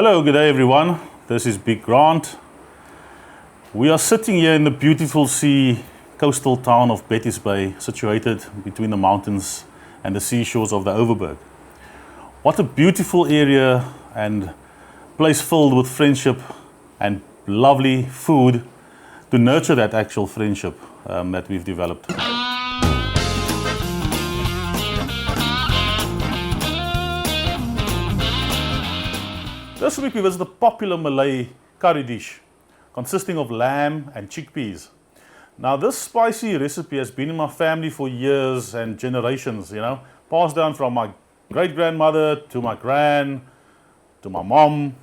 Hello, good day everyone. This is Big Grant. We are sitting here in the beautiful sea coastal town of Betty's Bay, situated between the mountains and the seashores of the Overberg. What a beautiful area and place filled with friendship and lovely food to nurture that actual friendship that we've developed. This week we visit a popular Malay curry dish consisting of lamb and chickpeas. Now this spicy recipe has been in my family for years and generations, passed down from my great-grandmother to my gran, to my mom,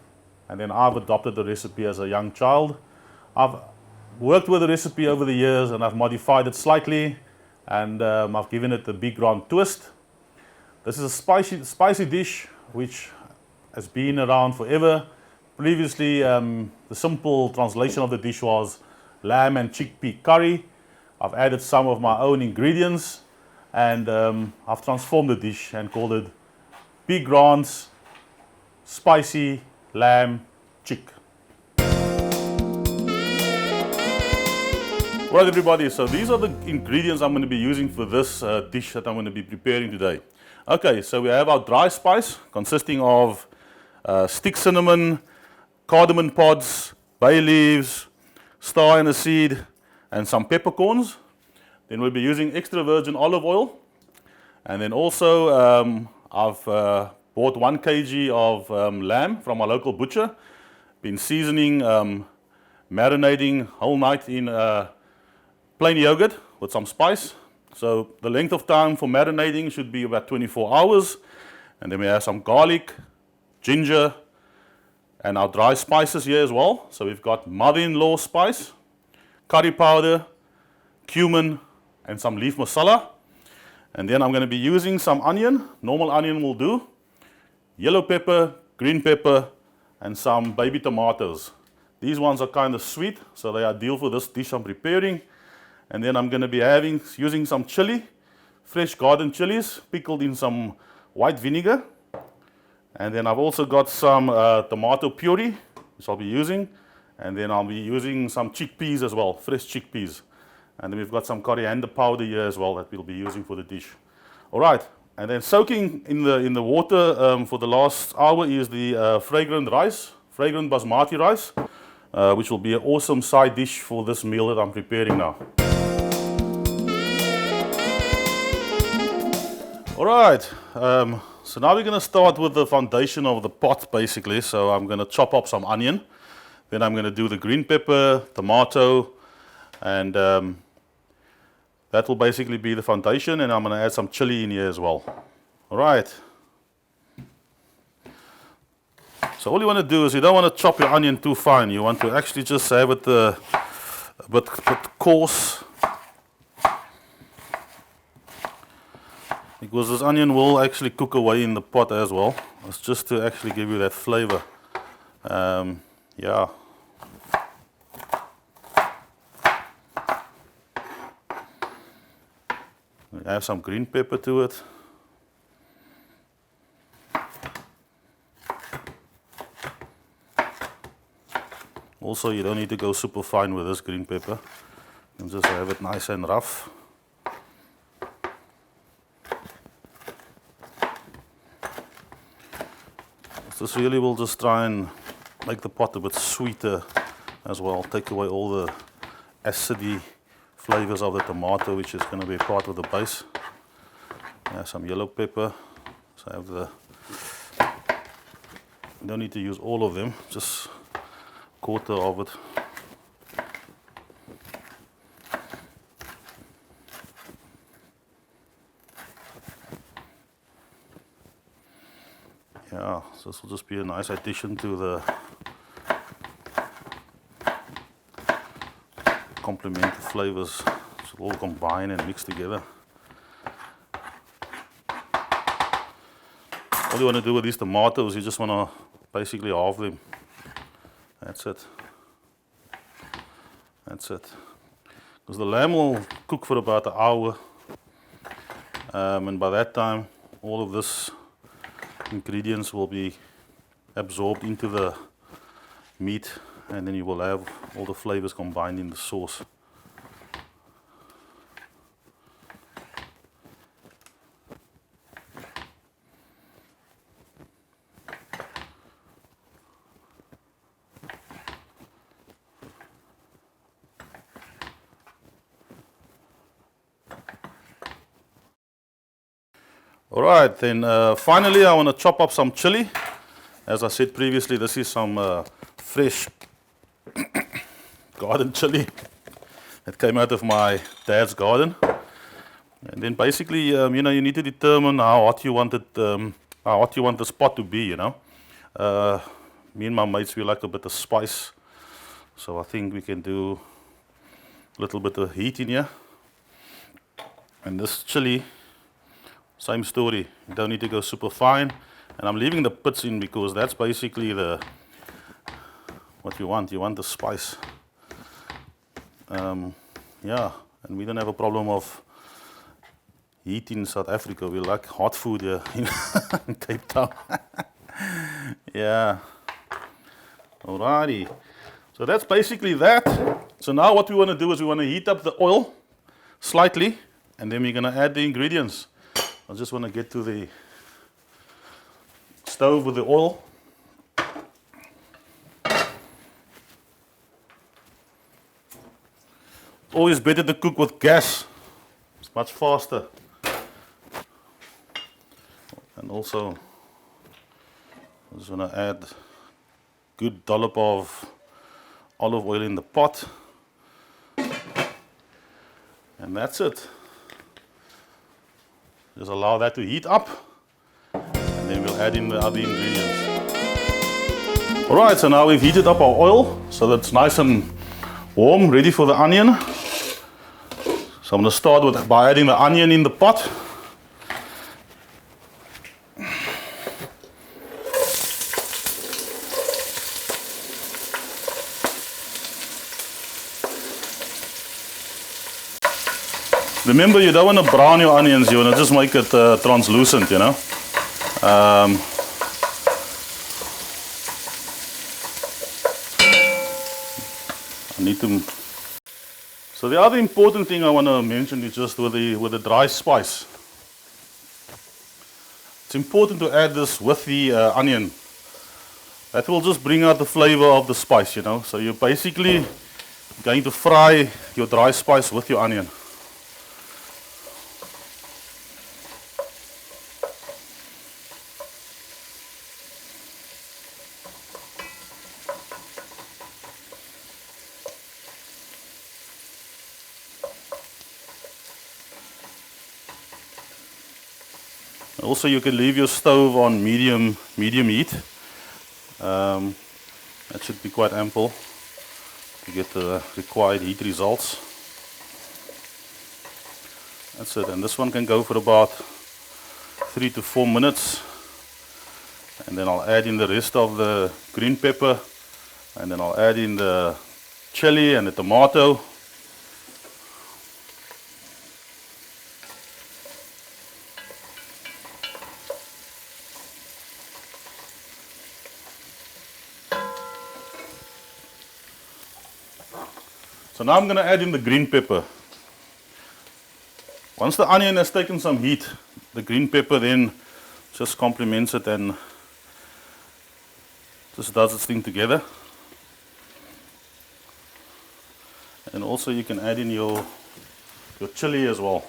and then I've adopted the recipe as a young child. I've worked with the recipe over the years and I've modified it slightly, and I've given it the Big Grant twist. This is a spicy dish which has been around forever. Previously, the simple translation of the dish was lamb and chickpea curry. I've added some of my own ingredients and I've transformed the dish and called it Big Grant's Spicy Lamb Chick. Right everybody, so these are the ingredients I'm going to be using for this dish that I'm going to be preparing today. Okay, so we have our dry spice consisting of stick cinnamon, cardamom pods, bay leaves, star aniseed, and some peppercorns. Then we'll be using extra virgin olive oil. And then also I've bought 1 kg of lamb from our local butcher. Been seasoning, marinating whole night in plain yogurt with some spice. So the length of time for marinating should be about 24 hours. And then we have some garlic, ginger, and our dry spices here as well. So we've got mother-in-law spice, curry powder, cumin, and some leaf masala. And then I'm going to be using some onion, normal onion will do, yellow pepper, green pepper, and some baby tomatoes. These ones are kind of sweet, so they are ideal for this dish I'm preparing. And then I'm going to be using some chili, fresh garden chilies, pickled in some white vinegar. And then I've also got some tomato puree, which I'll be using. And then I'll be using some chickpeas as well, fresh chickpeas. And then we've got some coriander powder here as well that we'll be using for the dish. All right, and then soaking in the water for the last hour is the fragrant basmati rice, which will be an awesome side dish for this meal that I'm preparing now. All right. So now we're going to start with the foundation of the pot basically. So I'm going to chop up some onion. Then I'm going to do the green pepper, tomato, and that will basically be the foundation. And I'm going to add some chili in here as well. All right. So all you want to do is you don't want to chop your onion too fine. You want to actually just have it a bit coarse. Because this onion will actually cook away in the pot as well. It's just to actually give you that flavor. Yeah. We add some green pepper to it. Also, you don't need to go super fine with this green pepper. You can just have it nice and rough. This really will just try and make the pot a bit sweeter as well. Take away all the acidy flavors of the tomato, which is going to be part of the base. Yeah, some yellow pepper. So I have you don't need to use all of them, just a quarter of it. Yeah, so this will just be a nice addition to the complement the flavors. It should all combine and mix together. All you want to do with these tomatoes, you just want to basically halve them. That's it. That's it. Because the lamb will cook for about an hour. And by that time, all of this ingredients will be absorbed into the meat, and then you will have all the flavors combined in the sauce. Alright, then finally I want to chop up some chili. As I said previously, this is some fresh garden chili that came out of my dad's garden. And then basically, you know, you need to determine how hot you want it, how hot you want the spot to be, you know. Me and my mates, we like a bit of spice. So I think we can do a little bit of heat in here. And this chili, same story, you don't need to go super fine. And I'm leaving the pits in because that's basically what you want. You want the spice. Yeah, and we don't have a problem of heat in South Africa. We like hot food here in Cape Town. Yeah. Alrighty. So that's basically that. So now what we want to do is we want to heat up the oil slightly, and then we're going to add the ingredients. I just want to get to the stove with the oil. Always better to cook with gas. It's much faster. And also, I just want to add a good dollop of olive oil in the pot. And that's it. Just allow that to heat up, and then we'll add in the other ingredients. Alright, so now we've heated up our oil, so that's nice and warm, ready for the onion. So I'm going to start by adding the onion in the pot. Remember, you don't want to brown your onions, you want to just make it translucent, you know. I need to. So the other important thing I want to mention is just with the dry spice. It's important to add this with the onion. That will just bring out the flavor of the spice, you know. So you're basically going to fry your dry spice with your onion. Also, you can leave your stove on medium heat. That should be quite ample to get the required heat results. That's it, and this one can go for about 3 to 4 minutes. And then I'll add in the rest of the green pepper, and then I'll add in the chili and the tomato. So now I'm going to add in the green pepper. Once the onion has taken some heat, the green pepper then just complements it and just does its thing together. And also you can add in your chili as well.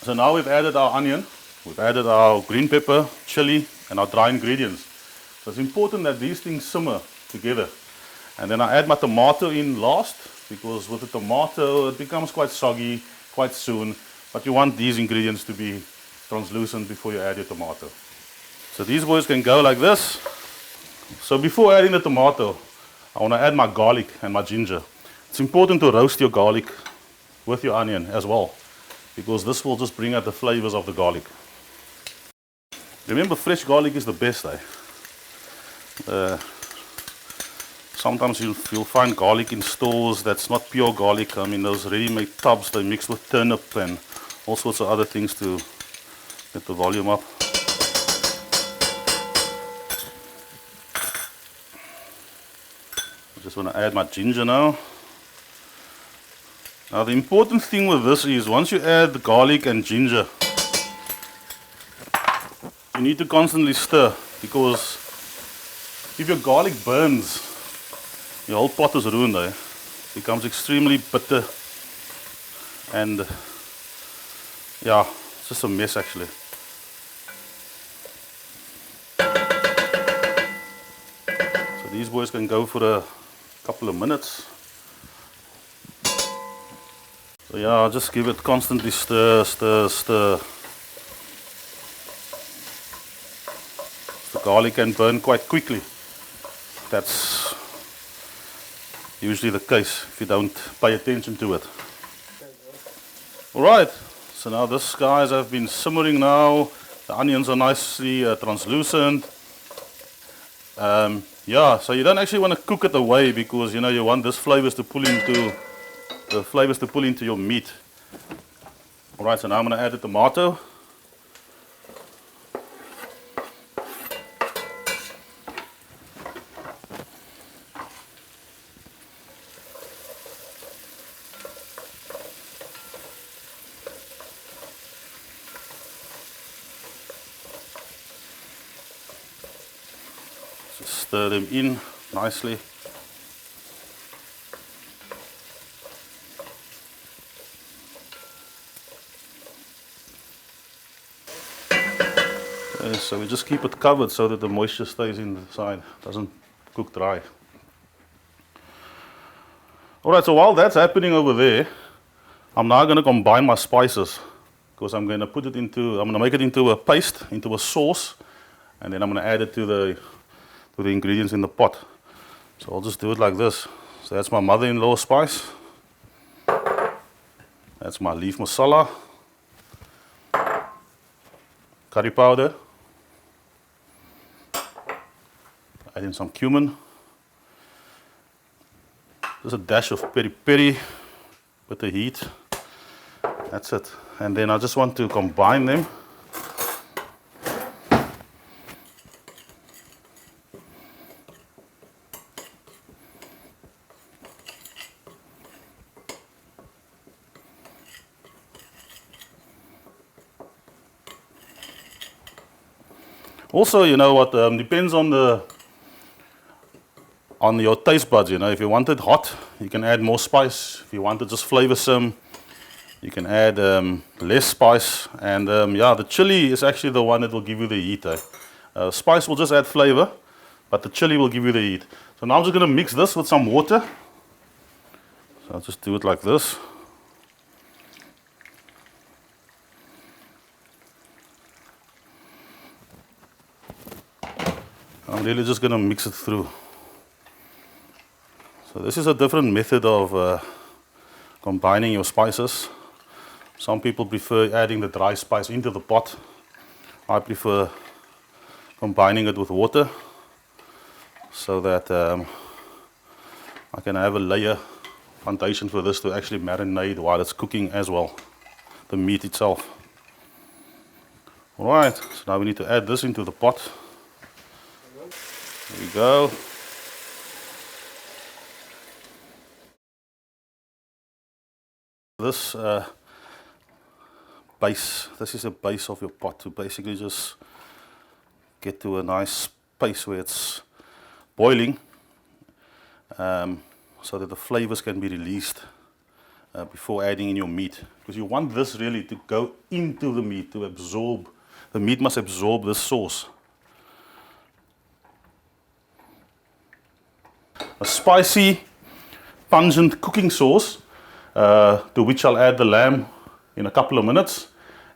So now we've added our onion, we've added our green pepper, chili, and our dry ingredients. So it's important that these things simmer together. And then I add my tomato in last, because with the tomato it becomes quite soggy quite soon, but you want these ingredients to be translucent before you add your tomato. So these boys can go like this. So before adding the tomato, I want to add my garlic and my ginger. It's important to roast your garlic with your onion as well, because this will just bring out the flavors of the garlic. Remember, fresh garlic is the best, eh? Sometimes you'll find garlic in stores that's not pure garlic. I mean, those ready-made tubs, they mix with turnip and all sorts of other things to get the volume up. I just want to add my ginger now. Now the important thing with this is once you add the garlic and ginger, you need to constantly stir, because if your garlic burns, your whole pot is ruined. It becomes extremely bitter and yeah, it's just a mess actually. So these boys can go for a couple of minutes. So yeah, I'll just give it constantly stir, stir, stir. The garlic can burn quite quickly. That's usually the case if you don't pay attention to it. Alright, so now this guys have been simmering now. The onions are nicely translucent. Yeah, so you don't actually want to cook it away, because you know you want this flavors to pull into your meat. Alright, so now I'm going to add the tomato. Just stir them in nicely. Okay, so we just keep it covered so that the moisture stays inside, doesn't cook dry. Alright, so while that's happening over there, I'm now going to combine my spices, because I'm going to make it into a paste, into a sauce, and then I'm going to add it to the ingredients in the pot. So I'll just do it like this. So that's my mother-in-law spice. That's my leaf masala, curry powder, add in some cumin, just a dash of peri peri with the heat. That's it. And then I just want to combine them. Also, you know what, depends on your taste buds. You know, if you want it hot, you can add more spice. If you want it just flavorsome, you can add less spice. And yeah, the chili is actually the one that will give you the heat. Spice will just add flavor, but the chili will give you the heat. So now I'm just going to mix this with some water. So I'll just do it like this. I'm really just going to mix it through. So this is a different method of combining your spices. Some people prefer adding the dry spice into the pot. I prefer combining it with water, so that I can have a layer foundation for this to actually marinate while it's cooking as well, the meat itself. Alright, so now we need to add this into the pot. There we go. This this is the base of your pot, to basically just get to a nice space where it's boiling, so that the flavors can be released before adding in your meat, because you want this really to go into the meat, to absorb. The meat must absorb the sauce. A spicy, pungent cooking sauce, to which I'll add the lamb in a couple of minutes.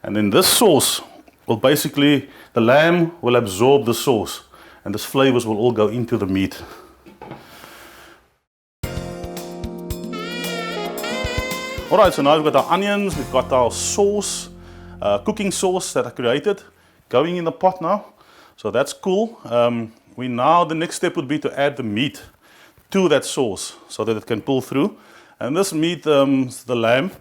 And then this sauce will basically, the lamb will absorb the sauce, and these flavors will all go into the meat. Alright, so now we've got our onions, we've got our sauce, cooking sauce that I created, going in the pot now. So that's cool. The next step would be to add the meat to that sauce so that it can pull through. And this meat, the lamb,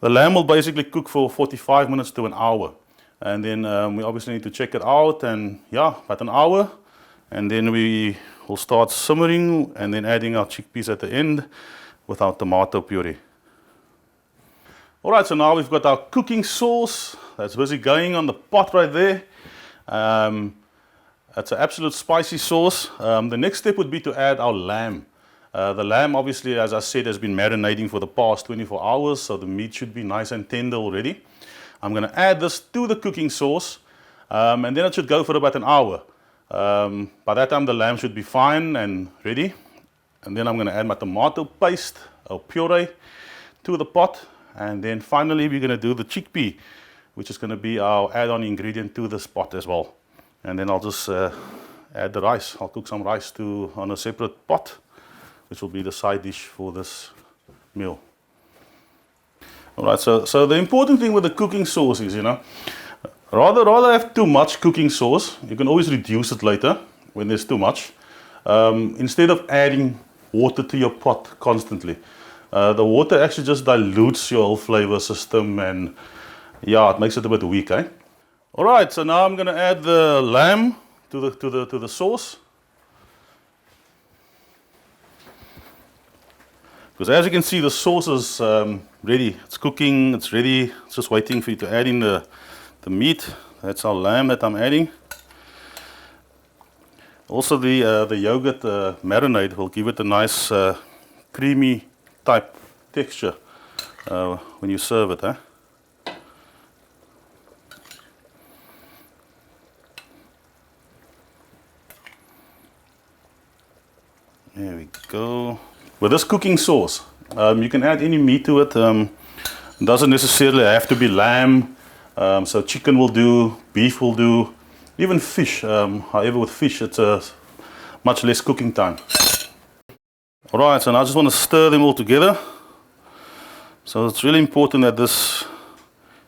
The lamb will basically cook for 45 minutes to an hour. And then we obviously need to check it out, and yeah, about an hour. And then we will start simmering and then adding our chickpeas at the end with our tomato puree. Alright, so now we've got our cooking sauce that's busy going on the pot right there. It's an absolute spicy sauce. The next step would be to add our lamb. The lamb, obviously, as I said, has been marinating for the past 24 hours, so the meat should be nice and tender already. I'm going to add this to the cooking sauce, and then it should go for about an hour. By that time, the lamb should be fine and ready. And then I'm going to add my tomato paste, or puree, to the pot. And then finally, we're going to do the chickpea, which is going to be our add-on ingredient to this pot as well. And then I'll just add the rice. I'll cook some rice on a separate pot, which will be the side dish for this meal. Alright, so the important thing with the cooking sauce is, rather have too much cooking sauce. You can always reduce it later when there's too much. Instead of adding water to your pot constantly. The water actually just dilutes your whole flavor system, and yeah, it makes it a bit weak, eh? Alright, so now I'm going to add the lamb to the sauce. Because as you can see, the sauce is ready. It's cooking, it's ready. It's just waiting for you to add in the meat. That's our lamb that I'm adding. Also the yogurt marinade will give it a nice creamy type texture when you serve it. Eh? There we go. With this cooking sauce, you can add any meat to it. It doesn't necessarily have to be lamb. So chicken will do, beef will do, even fish. However, with fish, it's much less cooking time. Alright, so now I just want to stir them all together. So it's really important that this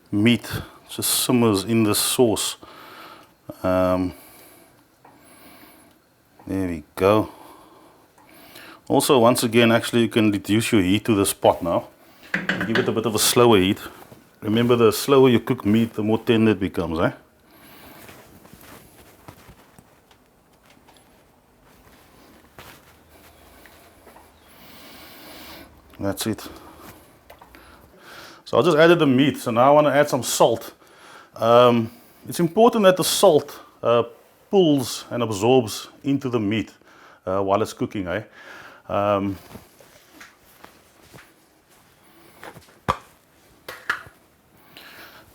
meat just simmers in the sauce. There we go. Also, once again, actually you can reduce your heat to this pot now. Give it a bit of a slower heat. Remember, the slower you cook meat, the more tender it becomes, eh? That's it. So I just added the meat, so now I want to add some salt. It's important that the salt pulls and absorbs into the meat while it's cooking, eh?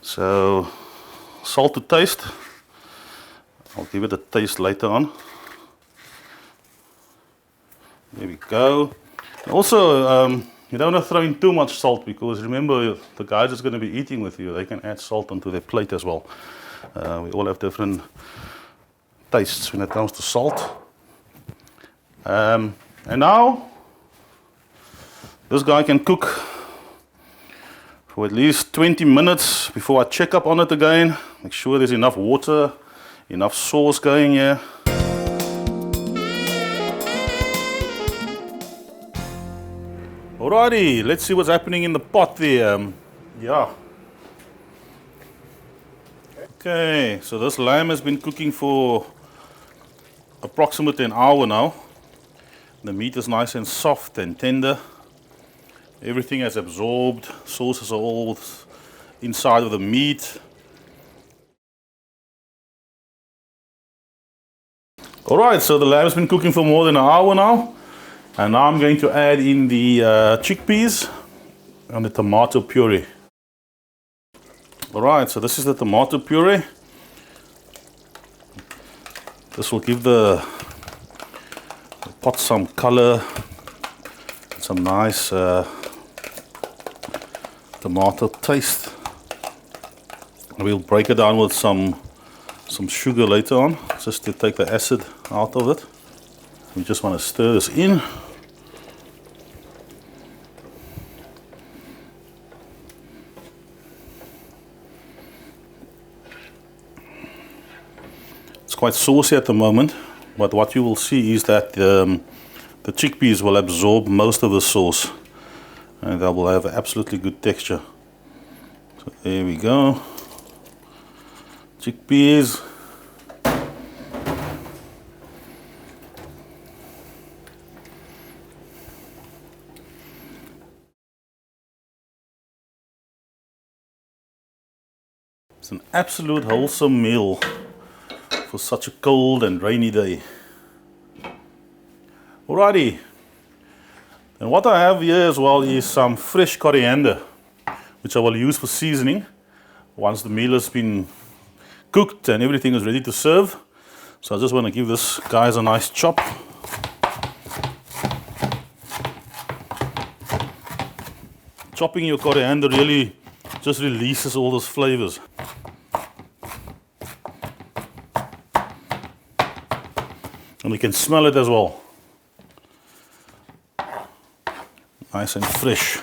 So salt to taste. I'll give it a taste later on. There we go. Also, you don't want to throw in too much salt, because remember, the guys that's going to be eating with you, they can add salt onto their plate as well. We all have different tastes when it comes to salt. And now, this guy can cook for at least 20 minutes before I check up on it again. Make sure there's enough water, enough sauce going here. Alrighty, let's see what's happening in the pot there. Yeah. Okay, so this lamb has been cooking for approximately an hour now. The meat is nice and soft and tender. Everything has absorbed. Sauces are all inside of the meat. Alright, so the lamb has been cooking for more than an hour now. And now I'm going to add in the chickpeas and the tomato puree. Alright, so this is the tomato puree. This will give the pot some color, some nice tomato taste. We'll break it down with some sugar later on, just to take the acid out of it. We just want to stir this in. It's quite saucy at the moment, but what you will see is that the chickpeas will absorb most of the sauce, and they will have absolutely good texture. So there we go. Chickpeas. It's an absolute wholesome meal for such a cold and rainy day. Alrighty, and what I have here as well is some fresh coriander, which I will use for seasoning once the meal has been cooked and everything is ready to serve. So I just want to give this guys a nice chop. Chopping your coriander really just releases all those flavors. And you can smell it as well. Nice and fresh.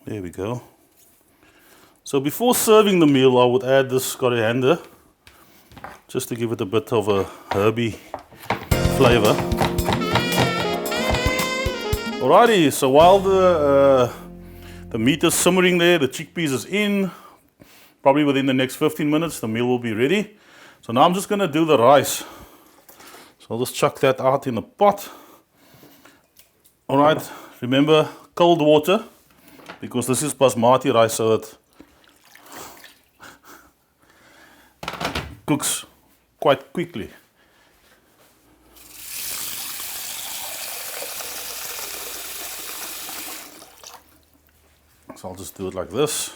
There we go. So before serving the meal, I would add this coriander just to give it a bit of a herby flavor. Alrighty, so while the meat is simmering there, the chickpeas is in. Probably within the next 15 minutes, the meal will be ready. So now I'm just going to do the rice. So I'll just chuck that out in the pot. Alright, remember cold water, because this is basmati rice, so it cooks quite quickly. So I'll just do it like this.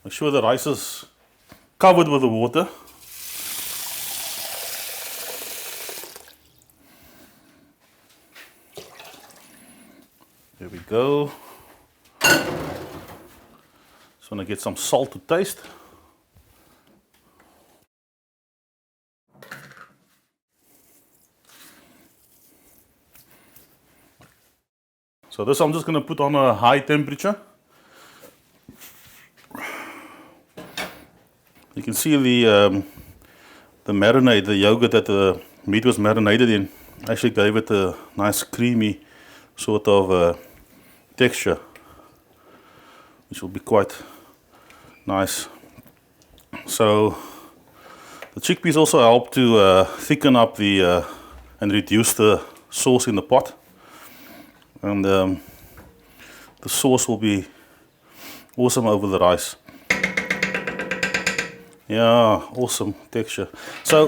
Make sure the rice is covered with the water. There we go. Just want to get some salt to taste. So this I'm just going to put on a high temperature. You can see the marinade, the yogurt that the meat was marinated in, actually gave it a nice creamy sort of texture, which will be quite nice. So the chickpeas also help to thicken up the and reduce the sauce in the pot, and the sauce will be awesome over the rice. Yeah, awesome texture. So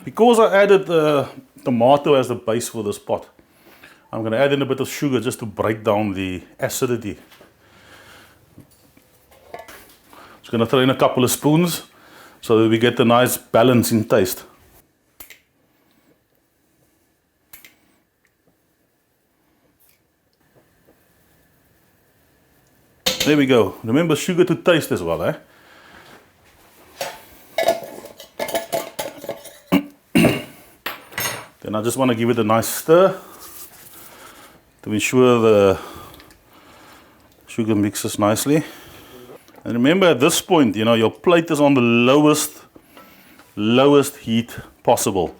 because I added the tomato as the base for this pot, I'm going to add in a bit of sugar just to break down the acidity. Just going to throw in a couple of spoons so that we get a nice balance in taste. There we go. Remember, sugar to taste as well, eh? Then I just want to give it a nice stir to ensure the sugar mixes nicely. And remember, at this point, you know, your plate is on the lowest heat possible.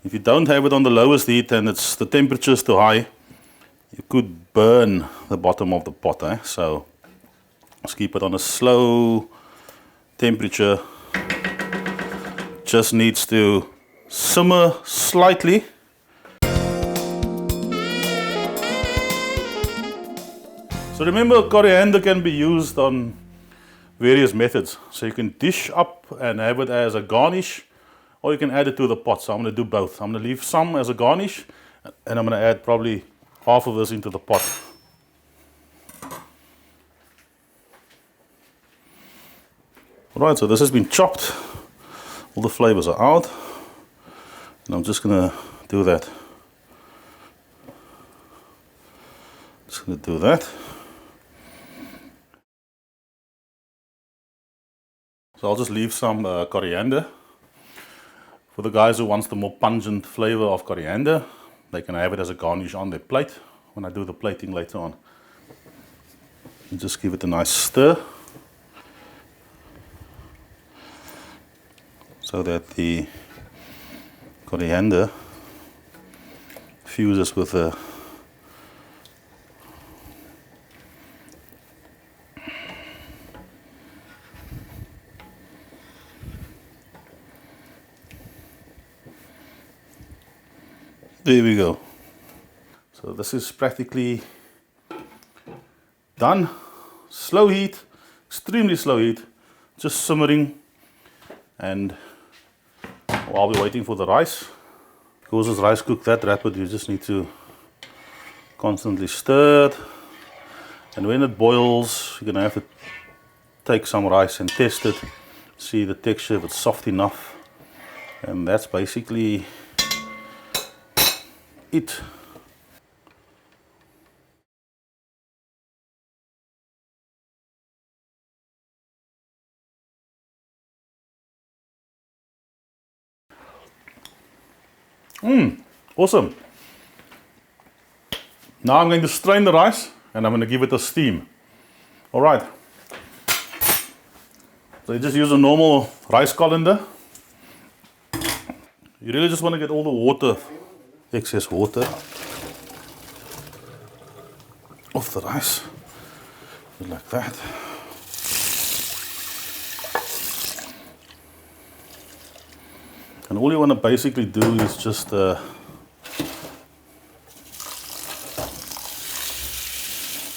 If you don't have it on the lowest heat and the temperature is too high, you could burn the bottom of the pot, eh? So let's keep it on a slow temperature. Just needs to simmer slightly. So remember, coriander can be used on various methods. So you can dish up and have it as a garnish, or you can add it to the pot. So I'm going to do both. I'm going to leave some as a garnish, and I'm going to add probably half of this into the pot. Alright, so this has been chopped. All the flavors are out. And I'm just going to do that. Just going to do that. So I'll just leave some coriander. For the guys who wants the more pungent flavor of coriander, they can have it as a garnish on their plate when I do the plating later on. And just give it a nice stir so that the coriander fuses with the there we go. So this is practically done. Slow heat, extremely slow heat, just simmering. And while we're waiting for the rice, because this rice cooks that rapid, you just need to constantly stir it. And when it boils, you're gonna have to take some rice and test it, see the texture, if it's soft enough. And that's basically it. Awesome. Now I'm going to strain the rice and I'm going to give it a steam. All right. So you just use a normal rice colander. You really just want to get all the water, excess water, off the rice, like that. And all you want to basically do is just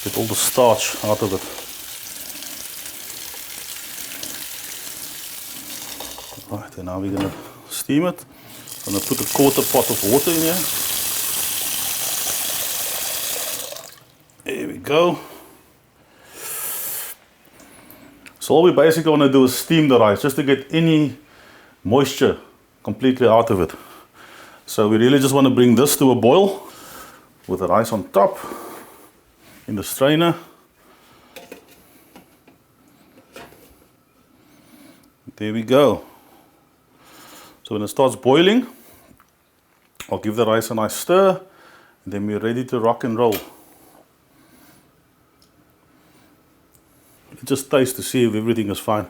get all the starch out of it. Right, and now we're going to steam it. I'm going to put a quarter pot of water in here. There we go. So all we basically want to do is steam the rice just to get any moisture completely out of it. So we really just want to bring this to a boil with the rice on top in the strainer. There we go. So when it starts boiling, I'll give the rice a nice stir, and then we're ready to rock and roll. Just taste to see if everything is fine.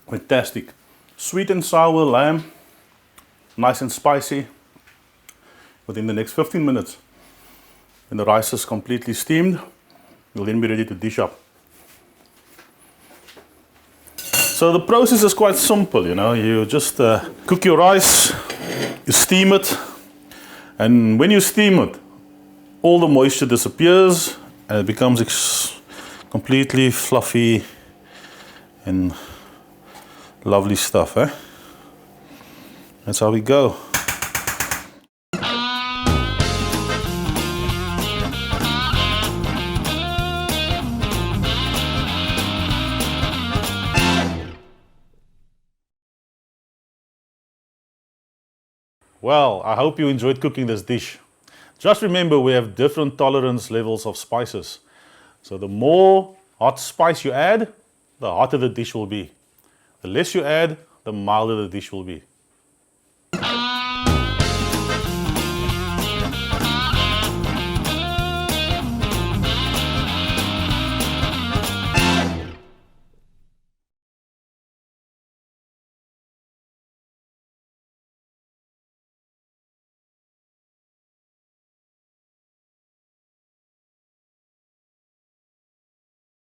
Fantastic. Sweet and sour lamb, nice and spicy. Within the next 15 minutes, when the rice is completely steamed, you'll then be ready to dish up. So the process is quite simple, you know. You just cook your rice, you steam it, and when you steam it, all the moisture disappears and it becomes completely fluffy and lovely stuff, eh? That's how we go. Well, I hope you enjoyed cooking this dish. Just remember, we have different tolerance levels of spices. So the more hot spice you add, the hotter the dish will be. The less you add, the milder the dish will be.